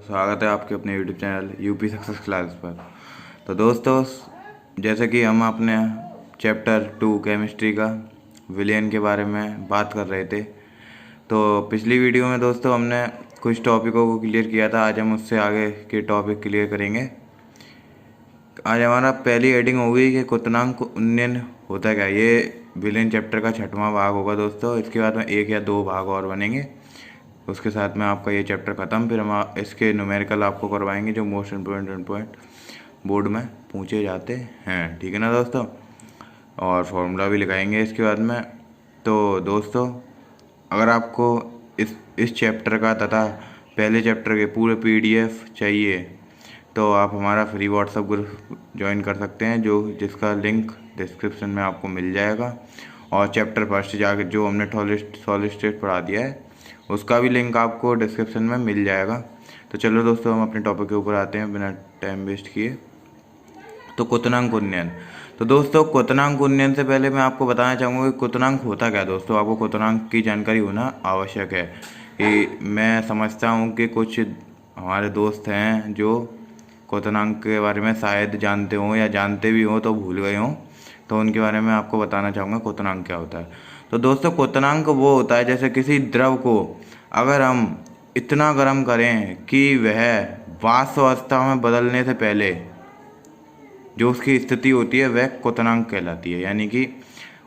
स्वागत है आपके अपने YouTube channel UP success class पर। तो दोस्तों, जैसे कि हम अपने चैप्टर 2 केमिस्ट्री का विलेन के बारे में बात कर रहे थे, तो पिछली वीडियो में दोस्तों हमने कुछ टॉपिकों को क्लियर किया था। आज हम उससे आगे के टॉपिक क्लियर करेंगे। आज हमारा पहली हेडिंग होगी कि क्वथनांक उन्नयन होता क्या। ये विलेन चैप्टर का 6वां भाग होगा दोस्तों। इसके बाद में 1 या 2 भाग और बनेंगे, उसके साथ में आपका ये चैप्टर ख़त्म। फिर हम इसके न्यूमेरिकल आपको करवाएंगे जो मोस्ट इम्पोर्टेंट बोर्ड में पूछे जाते हैं, ठीक है ना दोस्तों। और फॉर्मूला भी लिखाएंगे इसके बाद में। तो दोस्तों, अगर आपको इस चैप्टर का तथा पहले चैप्टर के पूरे PDF चाहिए तो आप हमारा फ्री व्हाट्सएप ग्रुप ज्वाइन कर सकते हैं, जिसका लिंक डिस्क्रिप्शन में आपको मिल जाएगा। और चैप्टर फर्स्ट जाकर जो हमने सॉलिड स्टेट पढ़ा दिया है उसका भी लिंक आपको डिस्क्रिप्शन में मिल जाएगा। तो चलो दोस्तों, हम अपने टॉपिक के ऊपर आते हैं बिना टाइम वेस्ट किए। तो क्वथनांक उन्नयन। तो दोस्तों, क्वथनांक उन्नयन से पहले मैं आपको बताना चाहूँगा कि क्वथनांक होता क्या है। दोस्तों, आपको क्वथनांक की जानकारी होना आवश्यक है। कि मैं समझता हूँ कि कुछ हमारे दोस्त हैं जो क्वथनांक के बारे में शायद जानते हों या जानते भी हों तो भूल गए हों, तो उनके बारे में आपको बताना चाहूँगा क्वथनांक क्या होता है। तो दोस्तों, क्वथनांक वो होता है जैसे किसी द्रव को अगर हम इतना गर्म करें कि वह वाष्प अवस्था में बदलने से पहले जो उसकी स्थिति होती है वह क्वथनांक कहलाती है। यानी कि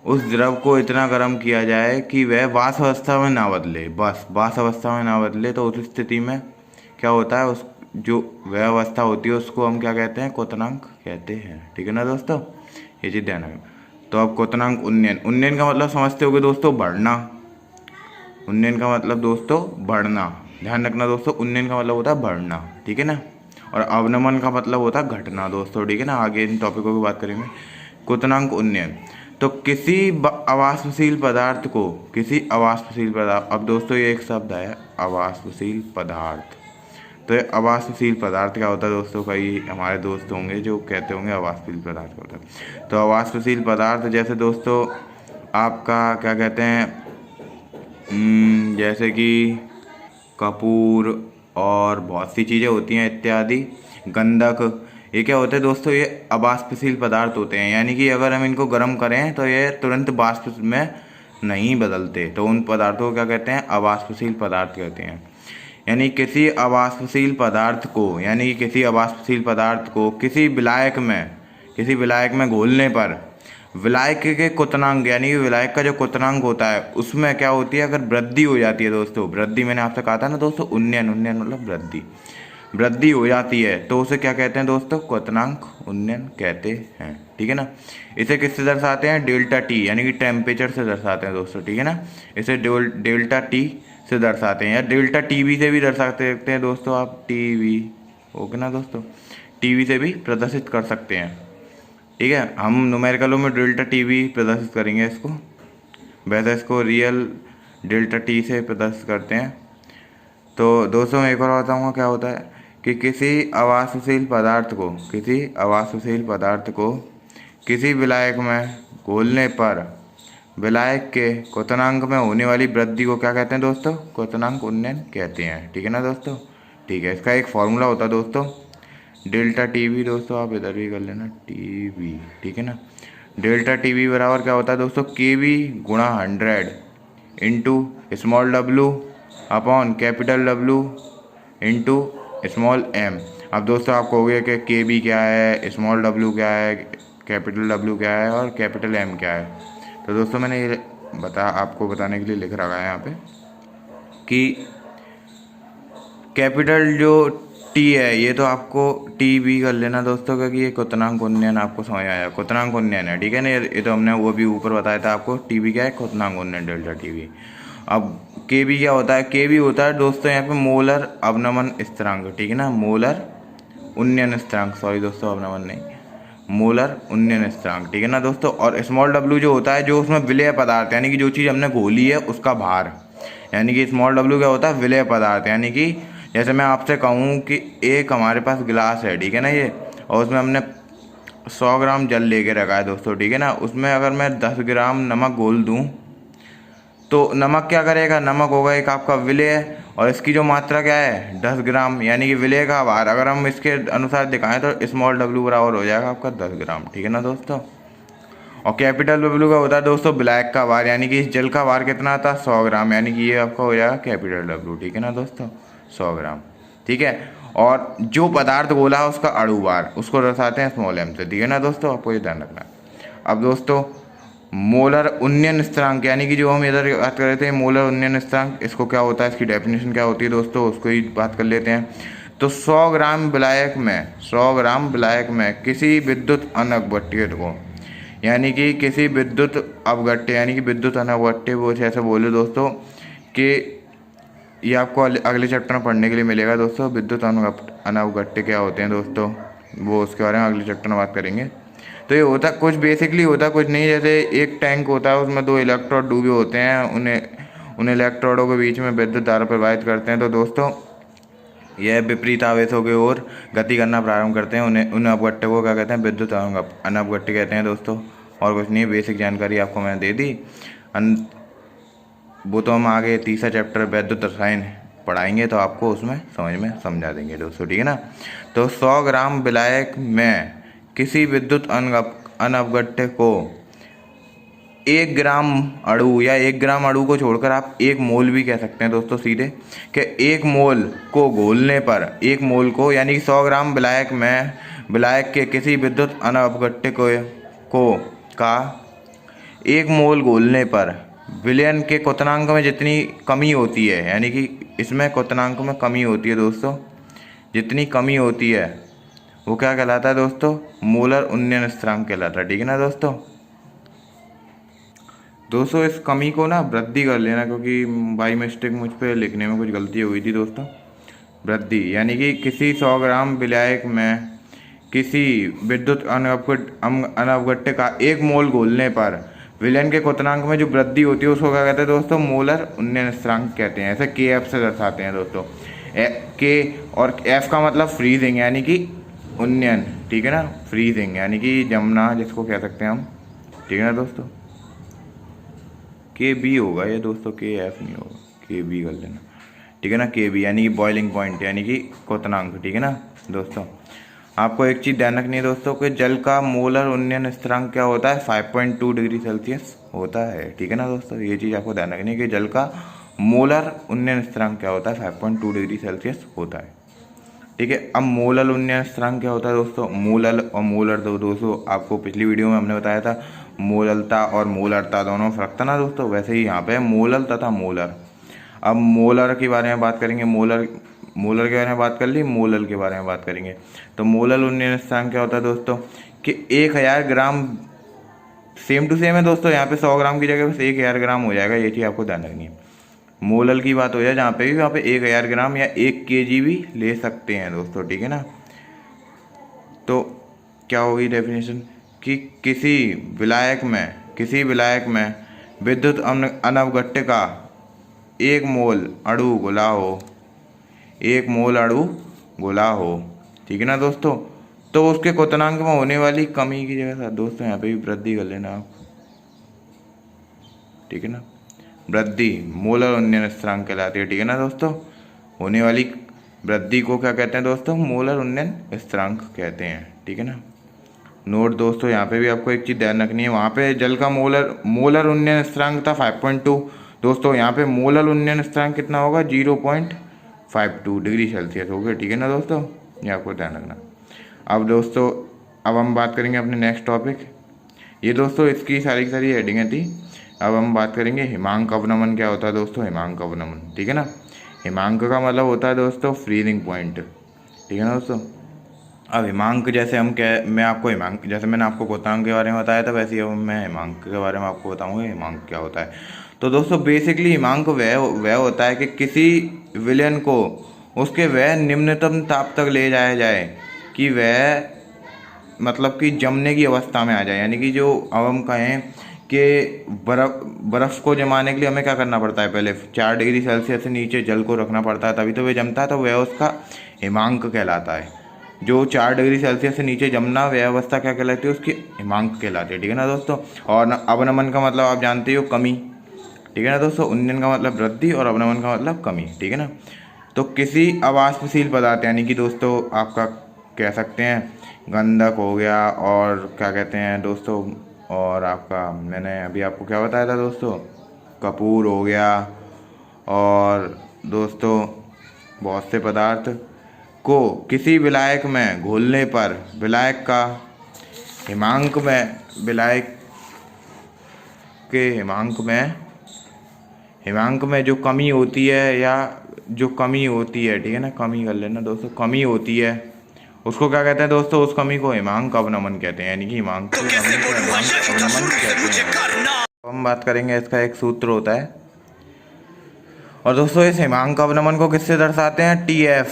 उस द्रव को इतना गर्म किया जाए कि वह वाष्प अवस्था में ना बदले, बस वाष्प अवस्था में ना बदले, तो उस स्थिति में क्या होता है, उस जो वह अवस्था होती है उसको हम क्या कहते हैं, क्वथनांक कहते हैं, ठीक है ना दोस्तों। ये चीज़ ध्यान रखना। तो अब क्वथनांक उन्नयन का मतलब समझते होगे दोस्तों, बढ़ना। उन्नयन का मतलब दोस्तों बढ़ना, ध्यान रखना दोस्तों। उन्नयन का मतलब होता है बढ़ना, ठीक है ना। और अवनमन का मतलब होता है घटना दोस्तों, ठीक है ना। आगे इन टॉपिकों की बात करेंगे। क्वथनांक उन्नयन तो किसी अवाष्पशील पदार्थ को अब दोस्तों ये एक शब्द है अवाष्पशील पदार्थ। तो ये अवाष्पशील पदार्थ क्या होता है दोस्तों, कई हमारे दोस्त होंगे जो कहते होंगे अवाष्पशील पदार्थ क्या होता है। तो अवाष्पशील पदार्थ जैसे दोस्तों आपका क्या कहते हैं, जैसे कि कपूर और बहुत सी चीज़ें होती हैं इत्यादि, गंधक, ये क्या होते हैं दोस्तों, ये अवाष्पशील पदार्थ होते हैं। यानी कि अगर हम इनको गर्म करें तो ये तुरंत वाष्प में नहीं बदलते, तो उन पदार्थों को क्या कहते हैं, अवाष्पशील पदार्थ कहते हैं। यानी किसी अवाष्पशील पदार्थ को किसी विलायक में घोलने पर विलायक के क्वथनांक, यानी कि विलायक का जो क्वथनांक होता है उसमें क्या होती है, अगर वृद्धि हो जाती है दोस्तों, वृद्धि मैंने आपसे कहा था ना दोस्तों, उन्नयन मतलब वृद्धि हो जाती है, तो उसे क्या कहते हैं दोस्तों, क्वथनांक उन्नयन कहते हैं, ठीक है ना। इसे किससे दर्शाते हैं, डेल्टा टी, यानी कि टेम्परेचर से दर्शाते हैं दोस्तों, ठीक है ना। इसे डेल्टा टी से दर्शाते हैं, या डेल्टा टीवी से भी दर्शा सकते हैं दोस्तों आप, टीवी, ओके ना दोस्तों, टीवी से भी प्रदर्शित कर सकते हैं, ठीक है। हम न्यूमेरिकलों में डेल्टा टीवी प्रदर्शित करेंगे इसको, वैसे इसको रियल डेल्टा टी से प्रदर्शित करते हैं। तो दोस्तों मैं एक और बताऊँगा क्या होता है कि किसी अवाष्पशील पदार्थ को किसी विलायक में घोलने पर विलायक के क्वथनांक में होने वाली वृद्धि को क्या कहते हैं दोस्तों, क्वथनांक उन्नयन कहते हैं, ठीक है ना दोस्तों। ठीक है, इसका एक फॉर्मूला होता है दोस्तों डेल्टा टीवी, दोस्तों आप इधर भी कर लेना टीवी, ठीक है ना। डेल्टा टीवी बराबर क्या होता है दोस्तों, केवी गुणा 100 into small w upon capital W into small m। अब दोस्तों आप कहोगे कि केवी क्या है, स्मॉल w क्या है, कैपिटल W क्या है और कैपिटल M क्या है। तो दोस्तों मैंने ये आपको बताने के लिए लिख रखा है यहाँ पे कि कैपिटल जो टी है ये तो आपको टी भी कर लेना दोस्तों, क्योंकि ये क्वथनांक उन्नयन आपको समझ आया, क्वथनांक उन्नयन है, ठीक है ना। ये तो हमने वो भी ऊपर बताया था आपको, टीवी क्या है, क्वथनांक उन्नयन डेल्टा टीवी। अब केवी क्या होता है, केवी होता है दोस्तों यहाँ पे मोलर अवनमन स्थिरांक, ठीक है ना, मोलर उन्नयन स्थिरांक, सॉरी दोस्तों अवनमन नहीं, मोलर उन्नयन स्थिरांक, ठीक है ना दोस्तों। और स्मॉल w जो होता है जो उसमें विलेय पदार्थ, यानी कि जो चीज़ हमने घोली है उसका भार, यानी कि स्मॉल w क्या होता है, विलेय पदार्थ। यानी कि जैसे मैं आपसे कहूँ कि एक हमारे पास गिलास है, ठीक है ना ये, और उसमें हमने 100 ग्राम जल लेके रखा है दोस्तों, ठीक है ना। उसमें अगर मैं 10 ग्राम नमक घोल दूँ तो नमक क्या करेगा, नमक होगा एक आपका विलेय, और इसकी जो मात्रा क्या है 10 ग्राम, यानी कि विलेय का भार अगर हम इसके अनुसार दिखाएं तो स्मॉल w बराबर हो जाएगा आपका 10 ग्राम। ठीक है ना दोस्तों। और कैपिटल W का होता है दोस्तों विलायक का भार, यानी कि इस जल का भार कितना आता है 100 ग्राम, यानी कि ये आपका हो जाएगा कैपिटल W। ठीक है ना दोस्तों, 100 ग्राम। ठीक है। और जो पदार्थ गोला है उसका अणु भार उसको दर्शाते हैं स्मॉल m से। ठीक है ना दोस्तों, आपको ये ध्यान रखना है। अब दोस्तों मोलर उन्नयन स्थिरांक, यानी कि जो हम इधर बात कर रहे थे मोलर उन्नयन स्थिरांक, इसको क्या होता है, इसकी डेफिनेशन क्या होती है दोस्तों, उसको ही बात कर लेते हैं। तो 100 ग्राम विलायक में किसी विद्युत अनवगट्य को, यानी कि किसी विद्युत अवगट्य, यानी कि विद्युत अनवगट्य वो ऐसे बोले दोस्तों कि ये आपको अगले चैप्टर में पढ़ने के लिए मिलेगा दोस्तों। विद्युत अनवगट्य क्या होते हैं दोस्तों, वो उसके बारे में अगले चैप्टर में बात करेंगे। तो ये होता कुछ बेसिकली होता कुछ नहीं, जैसे एक टैंक होता है उसमें 2 इलेक्ट्रोड डूबे होते हैं, उन इलेक्ट्रोडों के बीच में विद्युत धारा प्रवाहित करते हैं। तो दोस्तों यह विपरीत आवेशों की ओर गति करना प्रारंभ करते हैं, उन अपघट्य को क्या कहते हैं, विद्युत अनवगट्य कहते हैं दोस्तों। और कुछ नहीं, बेसिक जानकारी आपको मैंने दे दी। वो तो हम आगे तीसरा चैप्टर वैद्युत रसायन पढ़ाएंगे तो आपको उसमें समझ में समझा देंगे दोस्तों। ठीक है ना। तो 100 ग्राम विलायक में किसी विद्युत अनवगट्य को 1 ग्राम अणु, या 1 ग्राम अणु को छोड़कर आप 1 मोल भी कह सकते हैं दोस्तों सीधे, कि 1 मोल को घोलने पर, 1 मोल को यानी कि 100 ग्राम विलायक के किसी विद्युत अनवगट्य को का 1 मोल घोलने पर विलयन के क्वथनांक में जितनी कमी होती है, यानी कि इसमें क्वथनांक में कमी होती है दोस्तों, जितनी कमी होती है वो क्या कहलाता है दोस्तों, मोलर उन्नयन स्थिरांक कहलाता है। ठीक है ना दोस्तों। इस कमी को ना वृद्धि कर लेना, क्योंकि बाई मिस्टेक मुझ पे लिखने में कुछ गलती हो गई थी दोस्तों। वृद्धि यानी कि किसी 100 ग्राम विलायक में किसी विद्युत अनवगट्य का 1 मोल घोलने पर विलयन के क्वथनांक में जो वृद्धि होती है उसको क्या कहते हैं दोस्तों, मोलर उन्नयन स्थिरांक कहते हैं। ऐसे KF से दर्शाते हैं दोस्तों। के और F का मतलब फ्रीजिंग यानी कि उन्नयन। ठीक है ना, फ्रीजिंग यानी कि जमना जिसको कह सकते हैं हम। ठीक है ना दोस्तों। KB होगा ये दोस्तों, KF नहीं होगा, KB कर लेना। ठीक है ना। KB यानी कि बॉइलिंग पॉइंट, यानी कि क्वथनांक। ठीक है ना दोस्तों। आपको एक चीज़ ध्यान रखनी है दोस्तों कि जल का मोलर उन्नयन स्थिरांक क्या होता है, 5.2 डिग्री सेल्सियस होता है। ठीक है ना दोस्तों, ये चीज़ आपको ध्यान रखनी है कि जल का मोलर उन्नयन स्थिरांक क्या होता है, 5.2 डिग्री सेल्सियस होता है। ठीक है। अब मोलर उन्नयन स्थिरांक क्या होता है दोस्तों, मोलर और मोलर दोस्तों आपको पिछली वीडियो में हमने बताया था मोललता और मोलरता दोनों फर्क था ना दोस्तों, वैसे ही यहाँ पे मोलल तथा मोलर। अब मोलर के बारे में बात करेंगे, मोलर के बारे में बात कर ली, मोलल के बारे में बात करेंगे। तो मोलल उन्नयन स्थिरांक क्या होता है दोस्तों कि 1000 ग्राम, सेम टू सेम है दोस्तों, यहाँ पे 100 ग्राम की जगह बस 1000 ग्राम हो जाएगा, ये चीज़ आपको ध्यान रखनी है। मोलल की बात हो जाए जहाँ पे भी, वहाँ पे 1000 ग्राम या 1 kg भी ले सकते हैं दोस्तों। ठीक है ना। तो क्या होगी डेफिनेशन कि किसी विलायक में विद्युत अनवगट्य का 1 मोल अणु घुला हो, 1 मोल अणु घुला हो। ठीक है ना दोस्तों। तो उसके क्वथनांक में होने वाली कमी की जगह दोस्तों यहाँ पे भी वृद्धि कर लेना आप। ठीक है ना। वृद्धि मोलर उन्नयन स्थिरांक कहलाती है। ठीक है ना दोस्तों। होने वाली वृद्धि को क्या कहते हैं दोस्तों, मोलर उन्नयन स्थिरांक कहते हैं। ठीक है ना। नोट दोस्तों, यहाँ पे भी आपको एक चीज़ ध्यान रखनी है, वहाँ पे जल का मोलर उन्नयन स्थिरांक था 5.2 दोस्तों, यहाँ पे मोलर उन्नयन स्थिरांक कितना होगा, 0.52 डिग्री सेल्सियस हो गया। ठीक है ना दोस्तों, ये आपको ध्यान रखना। अब दोस्तों अब हम बात करेंगे अपने नेक्स्ट टॉपिक। ये दोस्तों इसकी सारी की सारी हेडिंगें थी। अब हम बात करेंगे हिमांक अवनमन क्या होता है दोस्तों, हिमांक अवनमन। ठीक है ना। हिमांक का मतलब होता है दोस्तों फ्रीजिंग पॉइंट। ठीक है ना दोस्तों। अब हिमांक जैसे मैं आपको हिमांक, जैसे मैंने आपको क्वथनांक के बारे में बताया था, वैसे ही अब मैं हिमांक के बारे में आपको बताऊंगा हिमांक क्या होता है। तो दोस्तों बेसिकली हिमांक वह होता है कि किसी विलयन को उसके वह निम्नतम ताप तक ले जाया जाए कि वह मतलब कि जमने की अवस्था में आ जाए। यानी कि जो अब हम कहें कि बर्फ़ को जमाने के लिए हमें क्या करना पड़ता है, पहले 4 डिग्री सेल्सियस से नीचे जल को रखना पड़ता है, तभी तो वह जमता है, तो वह उसका हिमांक कहलाता है। जो 4 डिग्री सेल्सियस से नीचे जमना वह अवस्था क्या कहलाती है, उसकी हिमांक कहलाती है। ठीक है ना दोस्तों। और अवनमन का मतलब आप जानते हो कमी। ठीक है ना दोस्तों। उन्नयन का मतलब वृद्धि और अवनमन का मतलब कमी, ठीक है ना। तो किसी अवाष्पशील पदार्थ यानी कि दोस्तों आपका कह सकते हैं गंधक हो गया, और क्या कहते हैं दोस्तों, और आपका मैंने अभी आपको क्या बताया था दोस्तों, कपूर हो गया, और दोस्तों बहुत से पदार्थ को किसी विलायक में घोलने पर विलायक का हिमांक में, विलायक के हिमांक में जो कमी होती है, या जो कमी होती है, ठीक है ना, कमी कर लेना दोस्तों, कमी होती है उसको क्या कहते हैं दोस्तों, उस कमी को हिमांक अवनमन कहते हैं, यानी कि हिमांक की कमी को हिमांक अवनमन कहते हैं। हम बात करेंगे, इसका एक सूत्र होता है, और दोस्तों इस हिमांक अवनमन को किससे दर्शाते हैं, TF,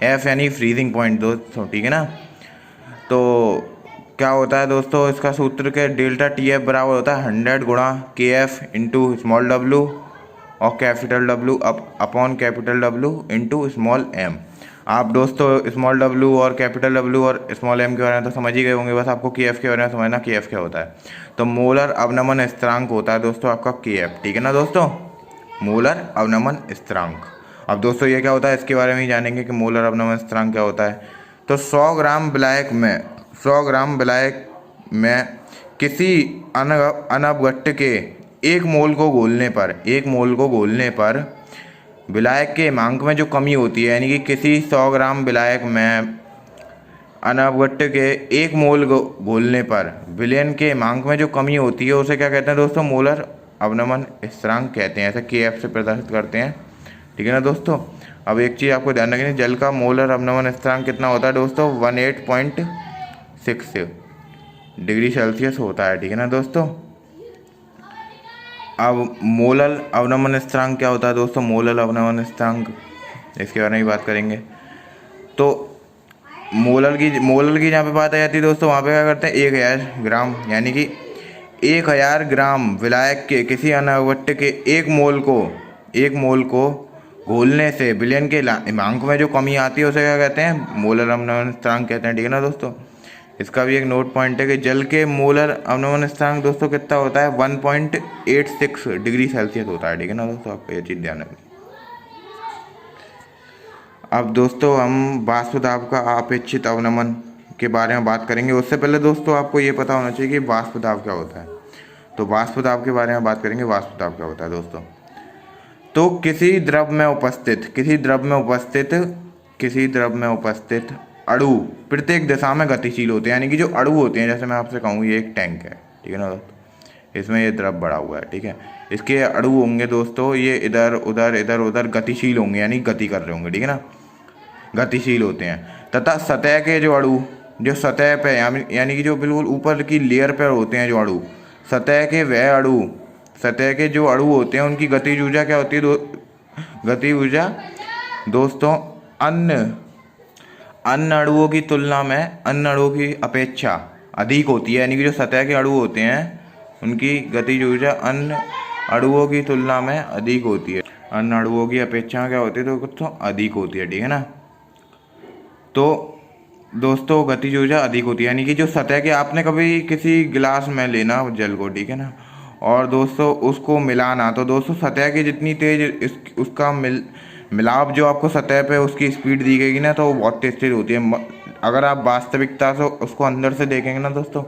F यानी फ्रीजिंग पॉइंट दोस्तों, ठीक है ना। तो क्या होता है दोस्तों, इसका सूत्र के डेल्टा TF बराबर होता है 100 गुणा KF इंटू स्मॉल w और capital W upon capital W into small m। आप दोस्तों स्मॉल w और कैपिटल W और स्मॉल m के बारे में तो समझ ही गए होंगे, बस आपको KF के बारे में समझना KF क्या होता है। तो मोलर अवनमन स्थिरांक होता है दोस्तों आपका KF, ठीक है ना दोस्तों, मोलर अवनमन स्थिरांक। अब दोस्तों ये क्या होता है, इसके बारे में ही जानेंगे कि मोलर अवनमन स्थिरांक क्या होता है। तो 100 ग्राम विलायक में किसी अनवगट्ट के एक मोल को घोलने पर विलायक के हिमांक में जो कमी होती है, यानी कि किसी 100 ग्राम विलायक में अनवगट्ट के एक मोल को घोलने पर विलयन के हिमांक में जो कमी होती है उसे क्या कहते हैं दोस्तों, मोलर अवनमन स्थिरांक कहते हैं। ऐसे KF से प्रदर्शित करते हैं, ठीक है ना दोस्तों। अब एक चीज़ आपको ध्यान रखनी, जल का मोलर अवनमन स्थिरांक कितना होता है दोस्तों, 18.6 डिग्री सेल्सियस होता है, ठीक है ना दोस्तों। अब मोलर अवनमन स्थिरांक क्या होता है दोस्तों, मोलर अवनमन स्थिरांक, इसके बारे में बात करेंगे। तो मोलर की जहाँ पे बात आ जाती है दोस्तों, वहाँ पे क्या करते हैं 1000 ग्राम, यानी कि 1000 ग्राम विलायक के किसी अनवगट्ट के एक मोल को घोलने से विलयन के हिमांक में जो कमी आती है उसे क्या कहते हैं, मोलर अवनमन स्थिरांक कहते हैं, ठीक है ना दोस्तों। इसका भी एक नोट पॉइंट है कि जल के मोलर अवनमन स्थिरांक दोस्तों कितना होता है, 1.86 डिग्री सेल्सियस होता है, ठीक है ना दोस्तों, आपको ये चीज़ ध्यान रखनी। अब दोस्तों हम वाष्प दाब का अपेक्षित अवनमन के बारे में बात करेंगे। उससे पहले दोस्तों आपको ये पता होना चाहिए कि वाष्प दाब क्या होता है। तो वाष्प दाब के बारे में बात करेंगे, वाष्प दाब क्या होता है दोस्तों। तो किसी द्रव में उपस्थित अणु प्रत्येक दिशा में गतिशील होते हैं, यानी कि जो अणु होते हैं, जैसे मैं आपसे कहूँ ये एक टैंक है, ठीक है ना दोस्तों, इसमें ये द्रव भरा हुआ है, ठीक है, इसके अणु होंगे दोस्तों, ये इधर उधर गतिशील होंगे, यानी गति कर रहे होंगे, ठीक है ना, गतिशील होते हैं। तथा सतह के जो अणु जो सतह पे यानी कि जो बिल्कुल ऊपर की लेयर पर होते हैं जो अणु, सतह के जो अणु होते हैं उनकी गतिज ऊर्जा क्या होती है गति ऊर्जा दोस्तों अन्य अणुओं की तुलना में अन्य अणुओं की अपेक्षा अधिक होती है, यानी कि जो सतह के अणु होते हैं उनकी गतिज ऊर्जा अन्य अणुओं की तुलना में अधिक होती है, अन्य अणुओं की अपेक्षा क्या होती है तो दोस्तों अधिक होती है, ठीक है ना। तो दोस्तों गतिज ऊर्जा अधिक होती है, यानी कि जो सतह के, आपने कभी किसी गिलास में लेना जल को, ठीक है ना, और दोस्तों उसको मिलाना, तो दोस्तों सतह की जितनी तेज उसका मिलाप जो आपको सतह पे उसकी स्पीड दी गई ना, तो वो बहुत तेज होती है। अगर आप वास्तविकता से उसको अंदर से देखेंगे ना दोस्तों,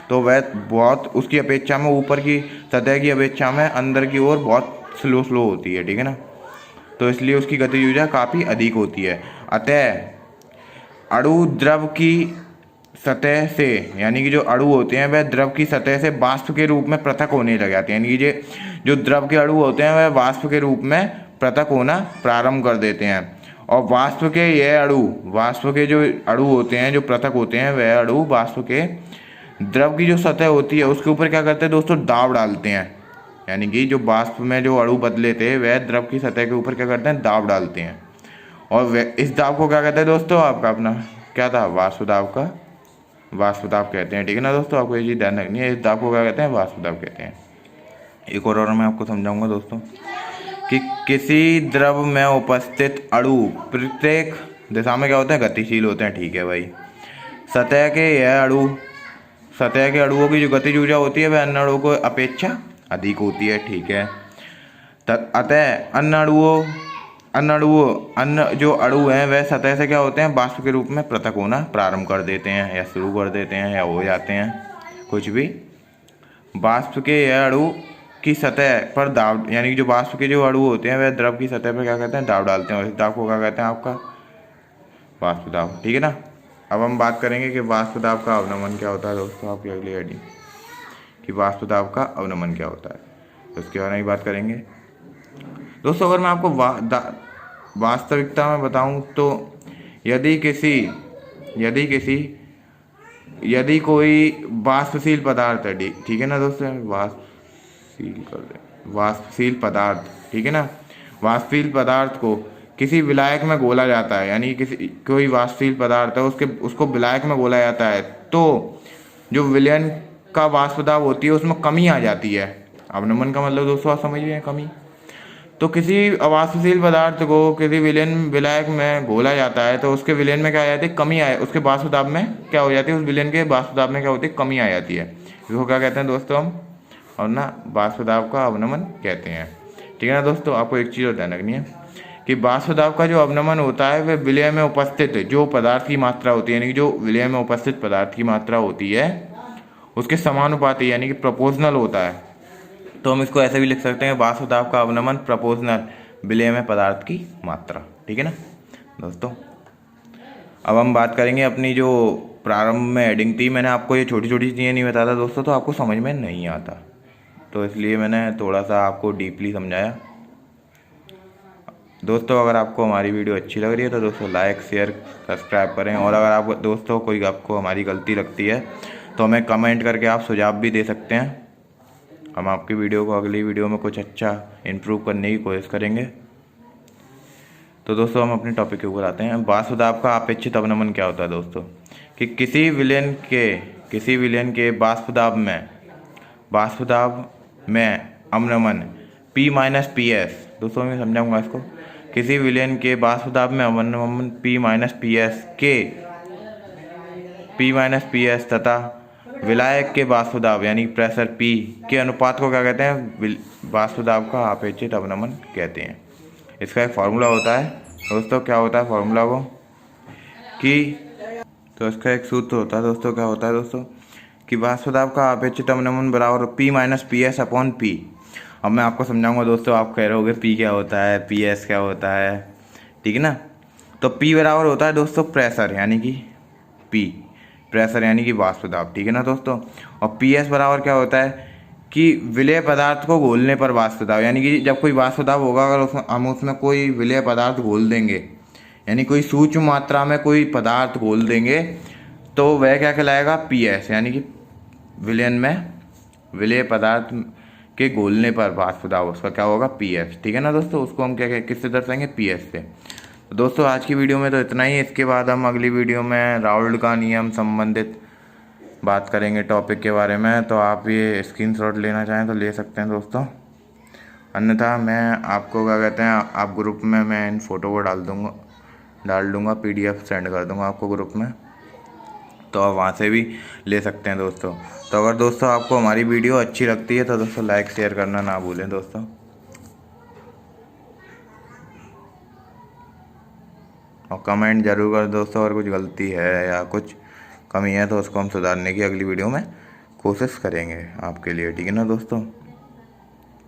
तो वह बहुत उसकी अपेक्षा में, ऊपर की सतह की अपेक्षा में अंदर की ओर बहुत स्लो होती है, ठीक है ना। तो इसलिए उसकी गतिज ऊर्जा काफ़ी अधिक होती है। अतः अणु द्रव की सतह से, यानी कि जो अणु होते हैं वह द्रव की सतह से वाष्प के रूप में पृथक होने लग जाते हैं, यानी कि जो द्रव के अणु होते हैं वह वाष्प के रूप में पृथक होना प्रारंभ कर देते हैं। और वाष्प के जो अणु होते हैं जो पृथक होते हैं, वह अणु वाष्प के द्रव की जो सतह होती है उसके ऊपर क्या करते हैं दोस्तों, दाब डालते हैं, यानी कि जो वाष्प में जो अणु बदले थे वह द्रव की सतह के ऊपर क्या करते हैं, दाब डालते हैं। और इस दाब को क्या कहते हैं दोस्तों, आपका अपना क्या था, वाष्प दाब कहते हैं, ठीक है ना दोस्तों, आपको ये चीज़ ध्यान रखनी है। इस दाब को क्या कहते हैं, वाष्प दाब कहते हैं। एक और मैं आपको समझाऊंगा दोस्तों कि किसी द्रव में उपस्थित अणु प्रत्येक दिशा में क्या होते हैं, गतिशील होते हैं, ठीक है भाई। सतह के अणुओं की जो गतिज ऊर्जा होती है वह अन्य अणुओं को अपेक्षा अधिक होती है, ठीक है। अतः अन्य जो अणु हैं वह सतह से क्या होते हैं, वाष्प के रूप में पृथक होना प्रारंभ कर देते हैं या शुरू कर देते हैं या हो जाते हैं कुछ भी। वाष्प के यह अणु की सतह पर दाब, यानी कि जो वाष्प के जो अणु होते हैं वह द्रव की सतह पर क्या कहते हैं, दाब डालते हैं, और इस दाब को क्या कहते हैं आपका वाष्प दाब। ठीक है ना। अब हम बात करेंगे कि वाष्प दाब का अवनमन क्या होता है दोस्तों, आपकी अगली हेडिंग कि वाष्प दाब का अवनमन क्या होता है, तो इसके बारे में बात करेंगे दोस्तों। अगर मैं आपको वास्तविकता में बताऊं तो यदि कोई वाष्पशील पदार्थ है, ठीक है ना दोस्तों, वाष्पशील पदार्थ, ठीक है ना, वाष्पशील पदार्थ को किसी विलायक में घोला जाता है, यानी कोई वाष्पशील पदार्थ है उसको विलायक में घोला जाता है, तो जो विलयन का वाष्प दाब होती है उसमें कमी आ जाती है। अवनमन का मतलब दोस्तों आप समझ रहे हैं, कमी। तो किसी अवाष्पशील पदार्थ को किसी विलायक में घोला जाता है तो उसके विलयन में क्या आ जाती है, कमी आए, उसके वाष्प दाब में क्या हो जाती है, उस विलयन के वाष्प दाब में क्या होती है, कमी आ जाती है। इसको क्या कहते हैं दोस्तों हम, और ना वाष्प दाब का अवनमन कहते हैं। ठीक है ना दोस्तों। आपको एक चीज़ और ध्यान रखनी है कि वाष्प दाब का जो अवनमन होता है वह विलय में उपस्थित जो पदार्थ की मात्रा होती है, यानी कि जो विलय में उपस्थित पदार्थ की मात्रा होती है उसके समानुपाती यानी कि प्रोपोर्शनल होता है। तो हम इसको ऐसे भी लिख सकते हैं, वाष्प दाब का अवनमन प्रोपोर्शनल विलय में पदार्थ की मात्रा। ठीक है ना दोस्तों। अब हम बात करेंगे अपनी जो प्रारंभ में हेडिंग थी, मैंने आपको ये छोटी छोटी चीज़ें नहीं बताता दोस्तों तो आपको समझ में नहीं आता, तो इसलिए मैंने थोड़ा सा आपको डीपली समझाया। दोस्तों अगर आपको हमारी वीडियो अच्छी लग रही है तो दोस्तों लाइक शेयर सब्सक्राइब करें, और अगर आपको दोस्तों कोई आपको हमारी गलती लगती है तो हमें कमेंट करके आप सुझाव भी दे सकते हैं। हम आपकी वीडियो को अगली वीडियो में कुछ अच्छा इम्प्रूव करने की कोशिश करेंगे। तो दोस्तों हम अपने टॉपिक के ऊपर आते हैं। वाष्प दाब का अपेक्षित अवनमन क्या होता है दोस्तों, कि किसी विलयन के वाष्प दाब में अवनमन P माइनस पी एस, दोस्तों मैं समझाऊंगा इसको। किसी विलयन के वाष्प दाब में अवनमन P माइनस पी एस तथा विलायक के वाष्प दाब यानी प्रेशर P के अनुपात को क्या कहते हैं, वाष्प दाब का अपेक्षित अवनमन कहते हैं। इसका एक फार्मूला होता है दोस्तों, क्या होता है फार्मूला को कि, तो इसका एक सूत्र होता है दोस्तों, क्या होता है दोस्तों कि वाष्प दाब का अपेक्षित अवनमन बराबर P minus P S upon P। अब मैं आपको समझाऊंगा दोस्तों, आप कह रहे होगे P क्या होता है, PS क्या होता है, ठीक है ना। तो P बराबर होता है दोस्तों प्रेशर यानी कि P, प्रेशर यानी कि वाष्प दाब, ठीक है ना दोस्तों। और PS बराबर क्या होता है कि विलेय पदार्थ को घोलने पर वाष्प दाब, यानी कि जब कोई वाष्प दाब होगा अगर हम उसमें कोई विलेय पदार्थ घोल देंगे, यानी कोई सूक्ष्म मात्रा में कोई पदार्थ घोल देंगे तो वह क्या कहलाएगा, PS, यानी कि विलयन में विलेय पदार्थ के घोलने पर वाष्प दाब उसका क्या होगा, PS। ठीक है ना दोस्तों। उसको हम क्या किससे दर्शाएंगे, PS से। तो दोस्तों आज की वीडियो में तो इतना ही। इसके बाद हम अगली वीडियो में राउल्ट का नियम संबंधित बात करेंगे टॉपिक के बारे में, तो आप ये स्क्रीनशॉट लेना चाहें तो ले सकते हैं दोस्तों, अन्यथा मैं आपको क्या कहते हैं, आप ग्रुप में मैं इन फ़ोटो को डाल दूँगा PDF सेंड कर दूँगा आपको ग्रुप में, तो आप वहाँ से भी ले सकते हैं दोस्तों। तो अगर दोस्तों आपको हमारी वीडियो अच्छी लगती है तो दोस्तों लाइक शेयर करना ना भूलें दोस्तों, और कमेंट जरूर कर दोस्तों। अगर कुछ गलती है या कुछ कमी है तो उसको हम सुधारने की अगली वीडियो में कोशिश करेंगे आपके लिए, ठीक है ना दोस्तों।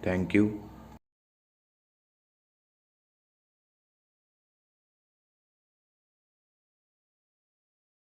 Thank you.